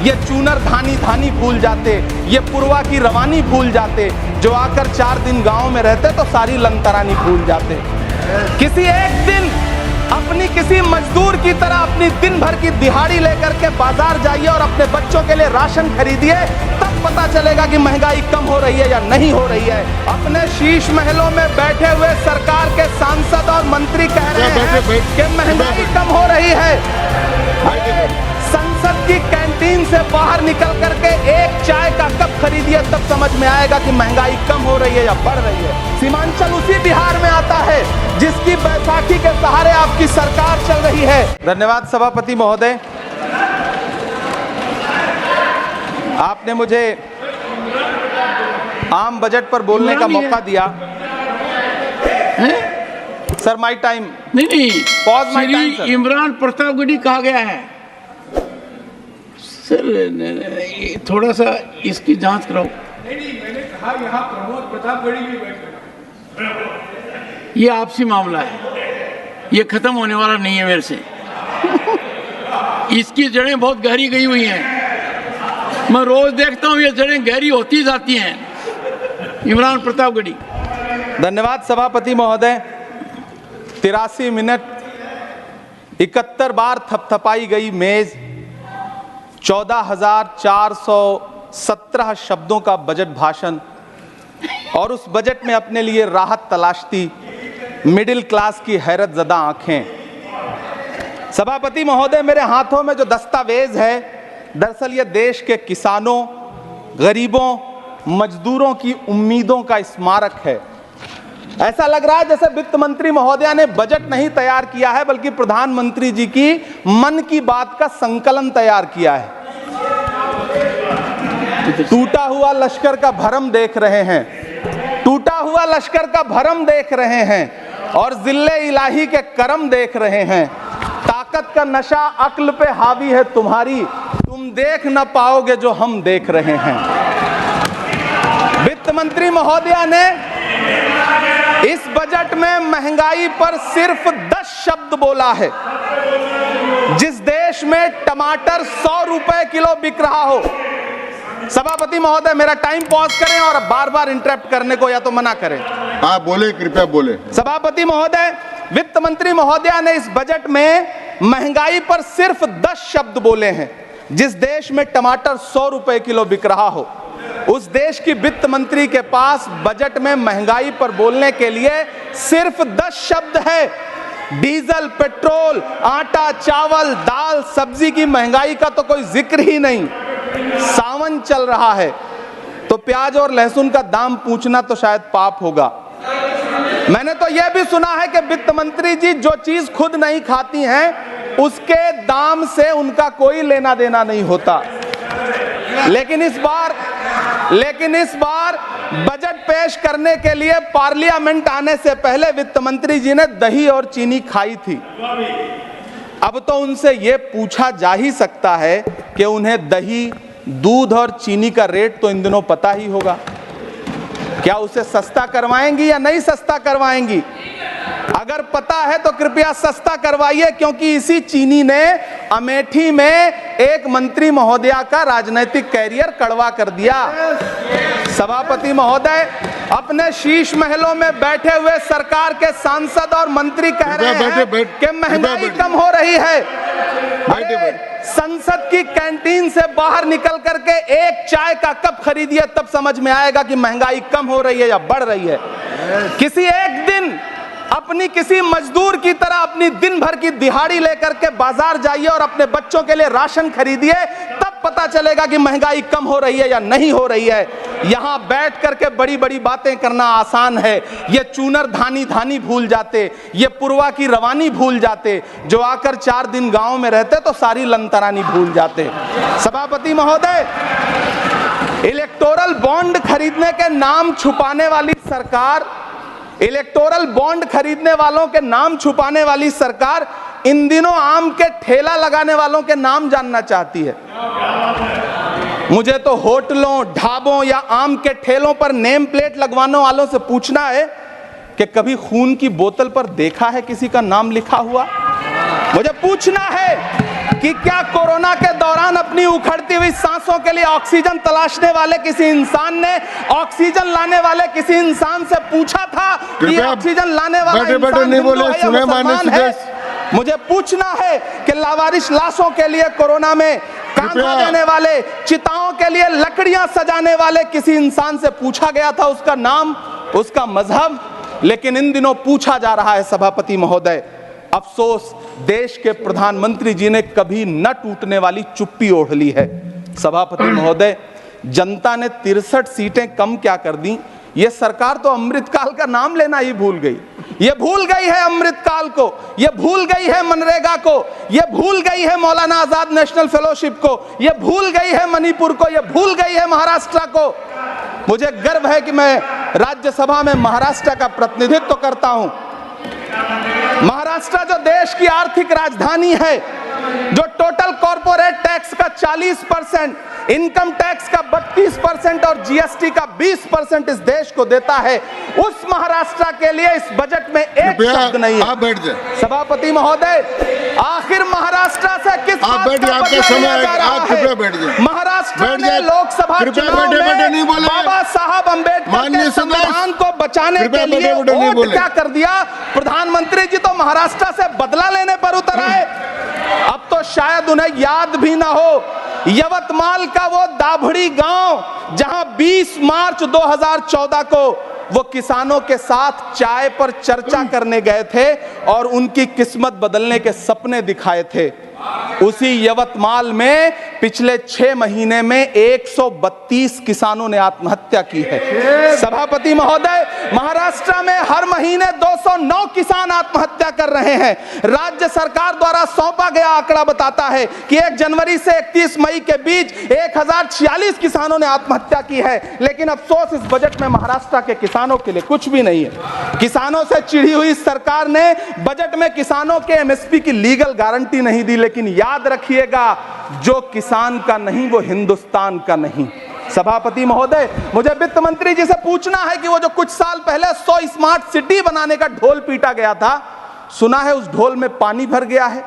ये चूनर धानी धानी भूल जाते, ये पुरवा की रवानी भूल जाते, जो आकर 4 दिन गांव में रहते तो सारी लंतरानी भूल जाते। किसी एक दिन अपनी किसी मजदूर की तरह अपनी दिन भर की दिहाड़ी लेकर के बाजार जाइए और अपने बच्चों के लिए राशन खरीदिए, तब पता चलेगा कि महंगाई कम हो रही है या नहीं हो रही है। अपने शीश महलों में बैठे हुए सरकार के सांसद और मंत्री कह रहे हैं कि महंगाई कम हो रही है। संसद की कैंटीन से बाहर निकल करके एक चाय का कप खरीदिए, तब समझ में आएगा कि महंगाई कम हो रही है या बढ़ रही है। सीमांचल उसी बिहार में आता है जिसकी बैसाखी के सहारे आपकी सरकार चल रही है। धन्यवाद सभापति महोदय, आपने मुझे आम बजट पर बोलने का मौका दिया। Sir my time. नहीं, pause my time sir. Imran Pratapgarhi कहा गया है सर, थोड़ा सा इसकी जांच कराओ। नहीं, मैंने कहा यहाँ प्रमोद प्रतापगढ़ी भी बैठे। ये आपसी मामला है, ये खत्म होने वाला नहीं है मेरे से। इसकी जड़ें बहुत गहरी गई हुई हैं, मैं रोज देखता हूँ ये जड़ें गहरी होती जाती हैं। इमरान प्रतापगढ़ी। धन्यवाद सभापति महोदय। 83 मिनट 71 बार थपथपाई गई मेज, 14,417 शब्दों का बजट भाषण, और उस बजट में अपने लिए राहत तलाशती मिडिल क्लास की हैरत ज़दा आंखें। सभापति महोदय, मेरे हाथों में जो दस्तावेज है, दरअसल ये देश के किसानों, गरीबों, मजदूरों की उम्मीदों का स्मारक है। ऐसा लग रहा है जैसे वित्त मंत्री महोदया ने बजट नहीं तैयार किया है, बल्कि प्रधानमंत्री जी की मन की बात का संकलन तैयार किया है। टूटा हुआ लश्कर का भरम देख रहे हैं, टूटा हुआ लश्कर का भरम देख रहे हैं, और जिल्ले इलाही के करम देख रहे हैं। ताकत का नशा अक्ल पे हावी है तुम्हारी, तुम देख न पाओगे जो हम देख रहे हैं। वित्त मंत्री महोदया ने इस बजट में महंगाई पर सिर्फ 10 शब्द बोला है। जिस देश में टमाटर 100 रुपए किलो बिक रहा हो। सभापति महोदय, मेरा टाइम पॉज करें और बार बार इंटरप्ट करने को या तो मना करें। हाँ बोले, कृपया बोले। सभापति महोदय, वित्त मंत्री महोदया ने इस बजट में महंगाई पर सिर्फ 10 शब्द बोले हैं। जिस देश में टमाटर 100 रुपए किलो बिक रहा हो, उस देश की वित्त मंत्री के पास बजट में महंगाई पर बोलने के लिए सिर्फ 10 शब्द है। डीजल, पेट्रोल, आटा, चावल, दाल, सब्जी की महंगाई का तो कोई जिक्र ही नहीं। सावन चल रहा है तो प्याज और लहसुन का दाम पूछना तो शायद पाप होगा। मैंने तो यह भी सुना है कि वित्त मंत्री जी जो चीज खुद नहीं खाती हैं, उसके दाम से उनका कोई लेना देना नहीं होता। लेकिन इस बार बजट पेश करने के लिए पार्लियामेंट आने से पहले वित्त मंत्री जी ने दही और चीनी खाई थी। अब तो उनसे यह पूछा जा ही सकता है कि उन्हें दही, दूध और चीनी का रेट तो इन दिनों पता ही होगा। क्या उसे सस्ता करवाएंगी या नहीं सस्ता करवाएंगी? अगर पता है तो कृपया सस्ता करवाइए, क्योंकि इसी चीनी ने अमेठी में एक मंत्री महोदया का राजनीतिक कैरियर कड़वा कर दिया। सभापति महोदय, अपने शीश महलों में बैठे हुए सरकार के सांसद और मंत्री कह रहे हैं कि महंगाई कम हो रही है। संसद की कैंटीन से बाहर निकल करके एक चाय का कप खरीदिए, तब समझ में आएगा कि महंगाई कम हो रही है या बढ़ रही है। किसी एक दिन अपनी किसी मजदूर की तरह अपनी दिन भर की दिहाड़ी लेकर के बाजार जाइए और अपने बच्चों के लिए राशन खरीदिए, तब पता चलेगा कि महंगाई कम हो रही है या नहीं हो रही है। यहाँ बैठ करके बड़ी बड़ी बातें करना आसान है। ये चूनर धानी धानी भूल जाते, ये पुरवा की रवानी भूल जाते, जो आकर 4 दिन गांव में रहते तो सारी लंतरानी भूल जाते। सभापति महोदय, इलेक्टोरल बॉन्ड खरीदने के नाम छुपाने वाली सरकार, इलेक्टोरल बॉन्ड खरीदने वालों के नाम छुपाने वाली सरकार इन दिनों आम के ठेला लगाने वालों के नाम जानना चाहती है। मुझे तो होटलों, ढाबों या आम के ठेलों पर नेम प्लेट लगवाने वालों से पूछना है कि कभी खून की बोतल पर देखा है किसी का नाम लिखा हुआ? मुझे पूछना है कि क्या कोरोना के दौरान अपनी उखड़ती हुई सांसों के लिए ऑक्सीजन तलाशने वाले किसी इंसान ने ऑक्सीजन लाने वाले किसी इंसान से पूछा था कि ऑक्सीजन लाने वाला इंसान हिंदू है या मुसलमान है? मुझे पूछना है कि लावारिश लाशों के लिए कोरोना में कांधा देने वाले, चिताओं के लिए लकड़ियां सजाने वाले किसी इंसान से पूछा गया था उसका नाम, उसका मजहब? लेकिन इन दिनों पूछा जा रहा है सभापति महोदय। अफसोस देश के प्रधानमंत्री जी ने कभी न टूटने वाली चुप्पी ओढ़ ली है। सभापति महोदय, जनता ने 63 सीटें कम क्या कर दी, ये सरकार तो अमृतकाल का नाम लेना ही भूल गई। ये भूल गई है अमृतकाल को, ये भूल गई है मनरेगा को, ये भूल गई है मौलाना आजाद नेशनल फेलोशिप को, ये भूल गई है मणिपुर को, ये भूल गई है महाराष्ट्र को। मुझे गर्व है कि मैं राज्यसभा में महाराष्ट्र का प्रतिनिधित्व करता हूं। महाराष्ट्र जो देश की आर्थिक राजधानी है, जो टोटल कॉर्पोरेट टैक्स का 40%, इनकम टैक्स का 32% और जीएसटी का 20% इस देश को देता है, उस महाराष्ट्र के लिए इस बजट में एक शब्द नहीं है। आप बैठ जाए सभापति महोदय, आखिर महाराष्ट्र से किस बात का बदला लिया जा रहा है? महाराष्ट्र ने लोकसभा चुनाव में बाबा साहब अम्बेडकर के संविधान को बचाने के लिए वोट क्या कर दिया? प्रधानमंत्री जी तो महाराष्ट्र से बदला लेने पर उतर आए। अब तो शायद उन्हें याद भी ना हो यवतमाल का वो दाभड़ी गांव जहां 20 मार्च 2014 को वो किसानों के साथ चाय पर चर्चा करने गए थे और उनकी किस्मत बदलने के सपने दिखाए थे। उसी यवतमाल में पिछले 6 महीने में 132 किसानों ने आत्महत्या की है। सभापति महोदय, महाराष्ट्र में हर महीने 209 किसान आत्महत्या कर रहे हैं। राज्य सरकार द्वारा सौंपा गया आंकड़ा बताता है कि 1 जनवरी से 31 मई के बीच 1046 किसानों ने आत्महत्या की है। लेकिन अफसोस, इस बजट में महाराष्ट्र के किसानों के लिए कुछ भी नहीं है। किसानों से चिढ़ी हुई सरकार ने बजट में किसानों के एमएसपी की लीगल गारंटी नहीं दी। लेकिन याद रखिएगा, जो किसान का नहीं वो हिंदुस्तान का नहीं। सभापति महोदय, मुझे वित्त मंत्री जी से पूछना है कि वो जो कुछ साल पहले 100 स्मार्ट सिटी बनाने का ढोल पीटा गया था, सुना है उस ढोल में पानी भर गया है,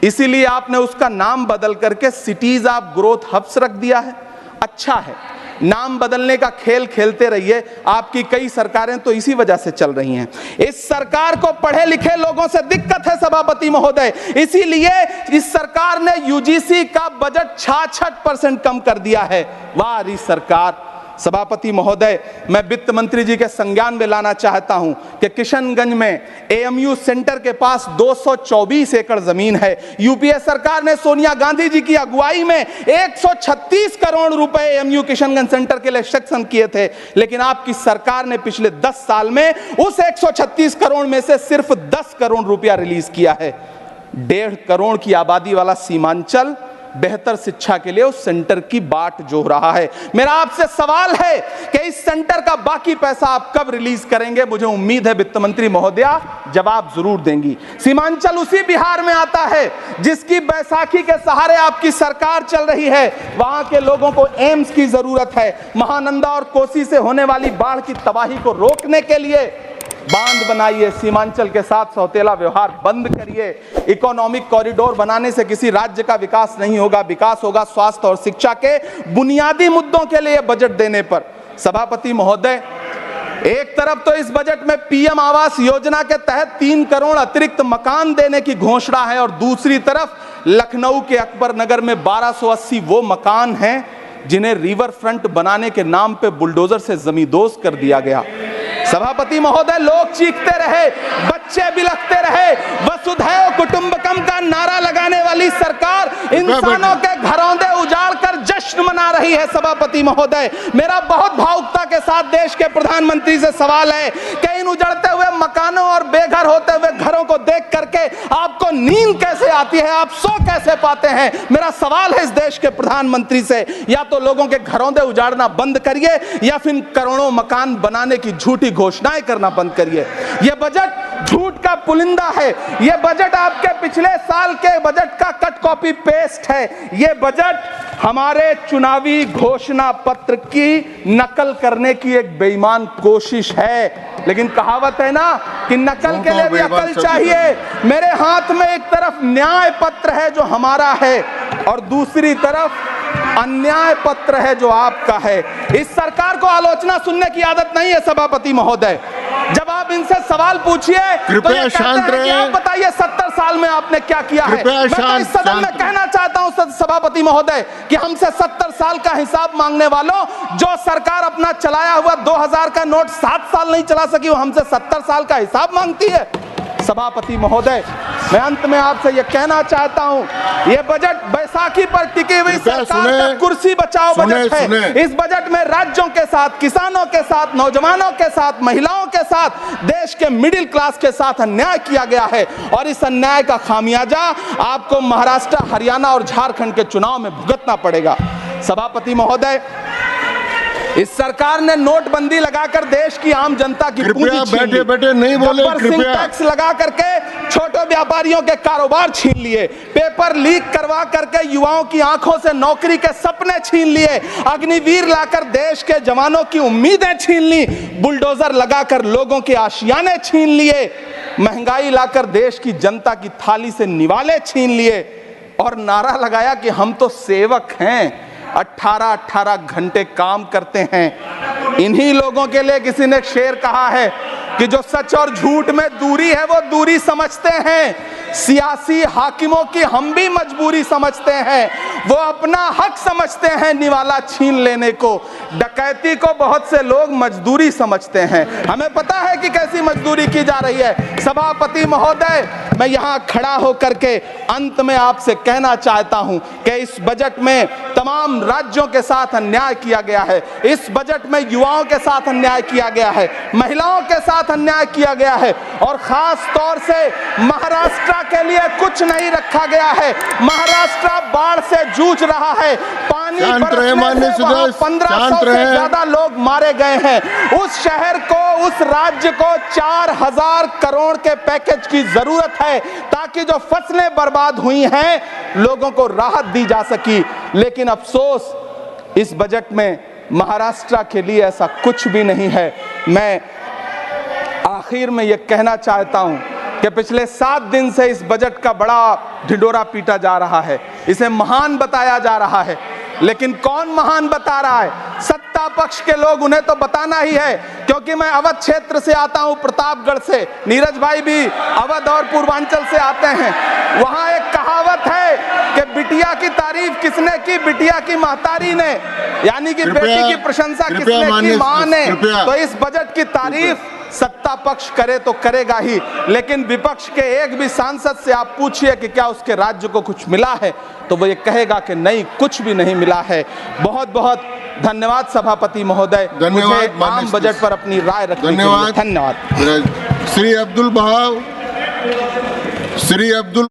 इसीलिए आपने उसका नाम बदल करके सिटीज ऑफ ग्रोथ हब्स रख दिया है। अच्छा है, नाम बदलने का खेल खेलते रहिए, आपकी कई सरकारें तो इसी वजह से चल रही हैं। इस सरकार को पढ़े लिखे लोगों से दिक्कत है सभापति महोदय, इसीलिए इस सरकार ने यूजीसी का बजट 66% कम कर दिया है। वाह सरकार। सभापति महोदय, मैं वित्त मंत्री जी के संज्ञान में लाना चाहता हूं कि किशनगंज में एएमयू सेंटर के पास 224 एकड़ जमीन है। यूपीए सरकार ने सोनिया गांधी जी की अगुवाई में 136 करोड़ रुपए एएमयू किशनगंज सेंटर के लिए सेक्शन किए थे। लेकिन आपकी सरकार ने पिछले 10 साल में उस 136 करोड़ में से सिर्फ 10 करोड़ रुपया रिलीज किया है। 1.5 करोड़ की आबादी वाला सीमांचल बेहतर शिक्षा के लिए उस सेंटर की बाट जोह रहा है। मेरा आपसे सवाल है कि इस सेंटर का बाकी पैसा आप कब रिलीज करेंगे? मुझे उम्मीद है वित्त मंत्री महोदया जवाब जरूर देंगी। सीमांचल उसी बिहार में आता है जिसकी बैसाखी के सहारे आपकी सरकार चल रही है। वहां के लोगों को एम्स की जरूरत है। महानंदा और कोसी से होने वाली बाढ़ की तबाही को रोकने के लिए बांध बनाइए, सीमांचल के साथ सौतेला व्यवहार बंद करिए। इकोनॉमिक कॉरिडोर बनाने से किसी राज्य का विकास नहीं होगा, विकास होगा स्वास्थ्य और शिक्षा के बुनियादी मुद्दों के लिए बजट देने पर। सभापति महोदय, एक तरफ तो इस बजट में पीएम आवास योजना के तहत 3 करोड़ अतिरिक्त मकान देने की घोषणा है और दूसरी तरफ लखनऊ के अकबर नगर में 1280 वो मकान हैं जिन्हें रिवर फ्रंट बनाने के नाम पे बुलडोजर से जमींदोज कर दिया गया। सभापति महोदय, लोग चीखते रहे, बच्चे बिलखते रहे, वसुधैव कुटुंबकम का नारा लगाने वाली सरकार इंसानों के घरौंदे उजाड़ कर जश्न मना रही है। सभापति महोदय, मेरा बहुत भावुकता के साथ देश के प्रधानमंत्री से सवाल है कि इन उजड़ते हुए मकानों और बेघर होते हुए घरों को देख करके आपको नींद कैसे आती है, आप सो कैसे पाते हैं? मेरा सवाल है इस देश के प्रधानमंत्री से, या तो लोगों के घरौंदे उजाड़ना बंद करिए या फिर करोड़ों मकान बनाने की झूठी घोषणाएं करना बंद करिए। यह बजट झूठ का पुलिंदा है। यह बजट आपके पिछले साल के बजट का कट कॉपी पेस्ट है। यह बजट हमारे चुनावी घोषणा पत्र की नकल करने की एक बेईमान कोशिश है। लेकिन कहावत है ना, कि नकल के लिए भी अकल चाहिए। मेरे हाथ में एक तरफ न्याय पत्र है जो हमारा है और दूसरी तरफ अन्याय पत्र है जो आपका है। इस सरकार को आलोचना सुनने की आदत नहीं है सभापति महोदय। जब आप इनसे सवाल पूछिए तो ये कहते हैं कि आप बताइए 70 साल में आपने क्या किया है। मैं तो इस सदन में कहना चाहता हूं सभापति महोदय कि हमसे 70 साल का हिसाब मांगने वालों, जो सरकार अपना चलाया हुआ 2000 का नोट 7 साल नहीं चला सकी, वो हमसे 70 साल का हिसाब मांगती है। सभापति महोदय, मैं अंत में आपसे यह कहना चाहता हूं, यह बजट बैसाखी पर टिकी हुई सरकार का कुर्सी बचाओ बजट है। इस बजट में राज्यों के साथ, किसानों के साथ, नौजवानों के साथ, महिलाओं के साथ, देश के मिडिल क्लास के साथ अन्याय किया गया है और इस अन्याय का खामियाजा आपको महाराष्ट्र, हरियाणा और झारखंड के चुनाव में भुगतना पड़ेगा। सभापति महोदय, इस सरकार ने नोटबंदी लगाकर देश की आम जनता की पूंजी छीन ली। बैठे नहीं बोले, कृपया। टैक्स लगा करके छोटे व्यापारियों के कारोबार छीन लिए, पेपर लीक करवा करके युवाओं की आंखों से नौकरी के सपने छीन लिए, अग्निवीर लाकर देश के जवानों की उम्मीदें छीन ली, बुलडोजर लगाकर लोगों के आशियाने छीन लिए, महंगाई लाकर देश की जनता की थाली से निवाले छीन लिए और नारा लगाया कि हम तो सेवक हैं, 18-18 घंटे काम करते हैं। इन्हीं लोगों के लिए किसी ने शेर कहा है कि जो सच और झूठ में दूरी है वो दूरी समझते हैं, सियासी हाकिमों की हम भी मजबूरी समझते हैं, वो अपना हक समझते हैं निवाला छीन लेने को, डकैती को बहुत से लोग मजदूरी समझते हैं। हमें पता है कि कैसी मजदूरी की जा रही है। सभापति महोदय, मैं यहाँ खड़ा होकर के अंत में आपसे कहना चाहता हूँ कि इस बजट में तमाम राज्यों के साथ अन्याय किया गया है, इस बजट में युवाओं के साथ अन्याय किया गया है, महिलाओं के साथ अन्याय किया गया है और खास तौर से महाराष्ट्र के लिए कुछ नहीं रखा गया है। महाराष्ट्र बाढ़ से जूझ रहा है, पानी बरसने से वहां 1500 से ज्यादा लोग मारे गए हैं। उस शहर को, उस राज्य को 4000 करोड़ के पैकेज की जरूरत है ताकि जो फसलें बर्बाद हुई हैं लोगों को राहत दी जा सकी। लेकिन अफसोस, इस बजट में महाराष्ट्र के लिए ऐसा कुछ भी नहीं है। मैं आखिर में यह कहना चाहता हूं कि पिछले 7 दिन से इस बजट का बड़ा ढिंढोरा पीटा जा रहा है, इसे महान बताया जा रहा है, लेकिन कौन महान बता रहा है? सत्ता पक्ष के लोग, उन्हें तो बताना ही है। क्योंकि मैं अवध क्षेत्र से आता हूं, प्रतापगढ़ से, नीरज भाई भी अवध और पूर्वांचल से आते हैं। वहां एक कहावत है कि बिटिया की तारीफ किसने की? बिटिया की महतारी ने, यानी कि बेटी की प्रशंसा किसने की? मां ने। तो इस बजट की तारीफ सत्ता पक्ष करे तो करेगा ही, लेकिन विपक्ष के एक भी सांसद से आप पूछिए कि क्या उसके राज्य को कुछ मिला है, तो वो ये कहेगा कि नहीं, कुछ भी नहीं मिला है। बहुत बहुत धन्यवाद सभापति महोदय, मुझे आम बजट पर अपनी राय रखने के लिए धन्यवाद। श्री अब्दुल बहाव, श्री अब्दुल